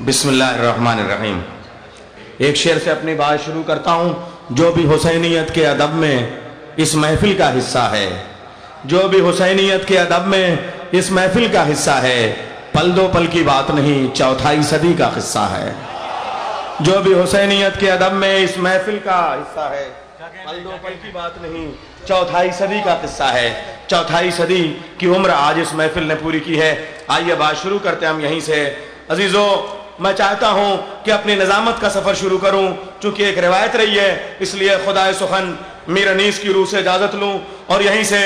بسم اللہ الرحمن الرحیم۔ ایک شعر سے اپنی بات شروع کرتا ہوں۔ جو بھی حسینیت کے ادب میں اس محفل کا حصہ ہے، جو بھی حسینیت کے ادب میں اس محفل کا حصہ ہے، پل دو پل کی بات نہیں، چوتھائی صدی کا قصہ ہے۔ جو بھی حسینیت کے ادب میں اس محفل کا حصہ ہے، پل دو پل کی بات نہیں، چوتھائی صدی کا قصہ ہے۔ چوتھائی صدی کی عمر آج اس محفل نے پوری کی ہے۔ آئیے بات شروع کرتے ہیں ہم یہیں سے۔ عزیزو، میں چاہتا ہوں کہ اپنی نظامت کا سفر شروع کروں، چونکہ ایک روایت رہی ہے، اس لیے خدائے سخن میر انیس کی روح سے اجازت لوں اور یہیں سے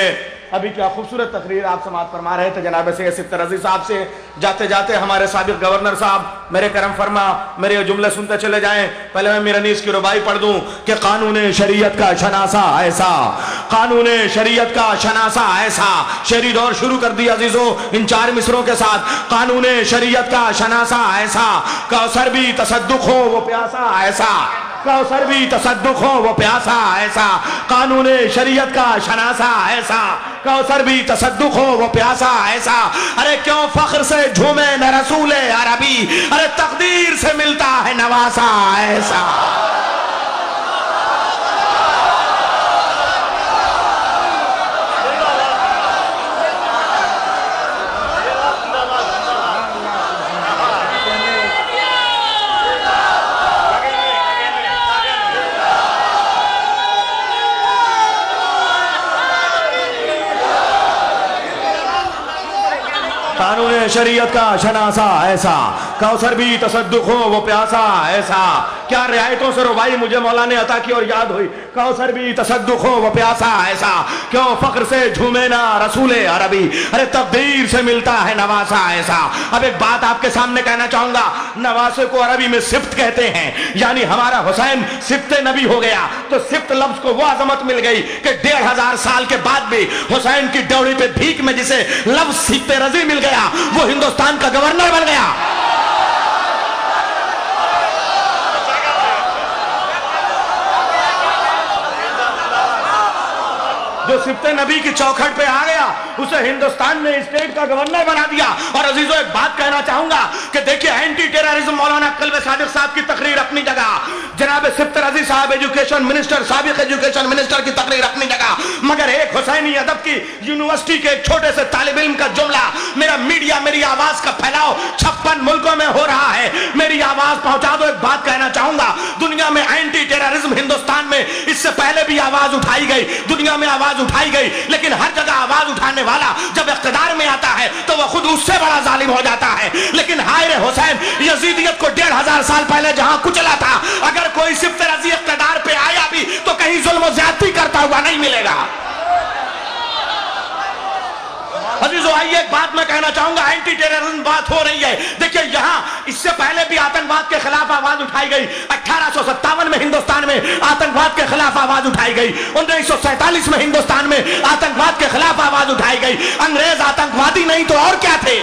ابھی کیا خوبصورت تقریر آپ سماعت فرما رہے تھے جناب سید ستر عزیز صاحب سے، جاتے جاتے ہمارے سابق گورنر صاحب میرے کرم فرما میرے یہ جملے سنتے چلے جائیں۔ پہلے میں میر انیس کی ربائی پڑھ دوں کہ قانون شریعت کا شناسہ ایسا، قانون شریعت کا شناسہ ایسا۔ شعری دور شروع کر دیا عزیزو ان چار مصروں کے ساتھ۔ قانون شریعت کا شناسہ ایسا، کوثر بھی تصدق ہو وہ پیاسا ایسا، کوثر بھی تصدق ہو وہ پیاسا ایسا۔ قانون شریعت کا شناسہ ایسا، کوثر بھی تصدق ہو وہ پیاسا ایسا۔ ارے کیوں فخر سے جھومے نہ رسول عربی، ارے تقدیر سے ملتا ہے نواسا ایسا۔ قانون شریعت کا شناسہ ایسا، کوثر بھی تصدق ہو وہ پیاسا ایسا۔ کیا رعایتوں سے ربائی مجھے مولا نے عطا کی اور یاد ہوئی۔ کوثر بھی تصدق ہو وہ پیاسا ایسا، کیوں فخر سے جھومے نہ رسول عربی، ارے تقدیر سے ملتا ہے نواسا ایسا۔ اب ایک بات آپ کے سامنے کہنا چاہوں گا، نواسے کو عربی میں صفت کہتے ہیں، یعنی ہمارا حسین صفت نبی ہو گیا تو صفت لفظ کو وہ عظمت مل گئی کہ 1500 سال کے بعد بھی حسین کی ڈوڑی پہ بھیک میں جسے لفظ صفت رضی مل گیا وہ ہندوستان کا گورنر بن گیا۔ جو صفت نبی کی چوکھٹ پہ آ گیا اسے ہندوستان نے اسٹیٹ کا گورنر بنا دیا۔ اور عزیزو ایک بات کہنا چاہوں گا کہ دیکھیں اینٹی ٹیررزم مولانا قلب صادق صاحب کی تقریر اپنی جگہ، جناب ستر عزیز صاحب ایجوکیشن منسٹر، سابق ایجوکیشن منسٹر کی تقریر اپنی جگہ، مگر ایک حسینی ادب کی یونیورسٹی کے ایک چھوٹے سے طالب علم کا جملہ، میرا میڈیا میری آواز کا پھیلاؤ 56 ملکوں میں ہو رہا ہے، میری آواز پہنچا دو۔ ایک بات کہنا چاہوں گا، دنیا میں اینٹی ٹیررزم ہندوستان میں اس سے پہلے بھی آواز اٹھائی گئی، دنیا میں آواز اٹھائی گئی، لیکن ہر جگہ آواز اٹھانے والا جب اقتدار میں آتا ہے تو وہ خود اس سے بڑا ظالم ہو جاتا ہے۔ لیکن ہائے حسین یزیدیت کو 1500 سال پہلے جہاں کچلا تھا، اگر کوئی صفت رضی اقتدار پہ آیا بھی تو کہیں ظلم و زیادتی کرتا ہوا نہیں ملے گا۔ عزیزو آئیے ایک بات میں کہنا چاہوں گا، اینٹی ٹیررزم بات ہو رہی ہے، دیکھیں یہاں اس سے پہلے بھی آتنکواد کے خلاف آواز اٹھائی گئی۔ 1857 میں ہندوستان میں آتنکواد کے خلاف آواز اٹھائی گئی، 1947 میں ہندوستان میں آتنکواد کے خلاف آواز اٹھائی گئی۔ انگریز آتنکوادی نہیں تو اور کیا تھے؟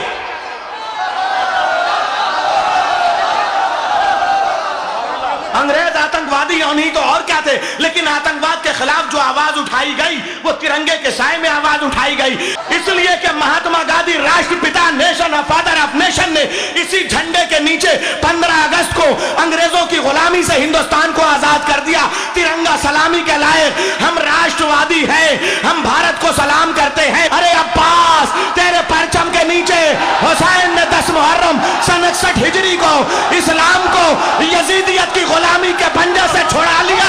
انگریز آتنکوادی نہیں تو اور کیا تھے؟ لیکن آتنکواد کے خلاف جو آواز اٹھائی گئی وہ ترنگے کے سائے میں آواز اٹھائی گئی، اس لیے کہ مہاتما گاندھی راشٹر پتا نیشن اور فادر آف نیشن نے اسی جھنڈے کے نیچے 15 اگست کو انگریزوں کی غلامی سے ہندوستان کو آزاد کر دیا۔ ترنگا سلامی کے لائق، ہم راشٹروادی ہیں، ہم بھارت کو سلام کرتے ہیں۔ ارے عباس تیرے پرچم کے نیچے حسین نے 10 محرم سن 61 ہجری کو اسلام کو یزیدیت کی غلامی کے پنجے سے چھڑا لیا۔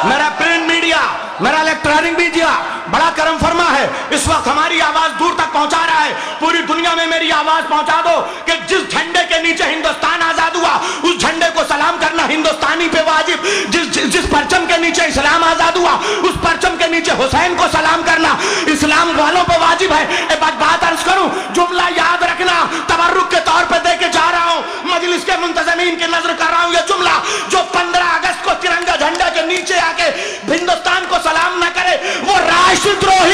میرا پرنٹ میڈیا، میرا الیکٹرانک میڈیا بڑا کرم فرما ہے، اس وقت ہماری آواز دور تک پہنچا رہا ہے۔ پوری دنیا میں میری آواز پہنچا دو کہ جس جھنڈے کے نیچے ہندوستان آزاد ہوا اس جھنڈے کو سلام کرنا ہندوستانی پہ واجب، جس پرچم کے نیچے اسلام آزاد ہوا اس پرچم کے نیچے حسین کو سلام کرنا اسلام والوں پہ واجب ہے۔ ایک بات عرض کروں، جملہ یاد رکھنا، تبرک کے طور پہ دے کے جا رہا ہوں، مجلس کے منتظمین کی نظر کر رہا ہوں، یہ جملہ جو 15 اگست کو ترنگا جھنڈا کے نیچے آ کے ہندوستان کو سلام نہ کرے وہ راشٹر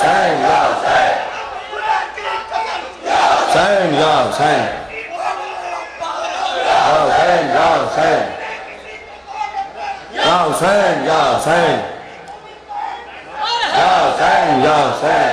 Hussein, ya Hussein, ya Hussein, ya Hussein, ya Hussein, ya Hussein, ya Hussein, ya Hussein.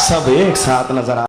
سب ایک ساتھ نظر آ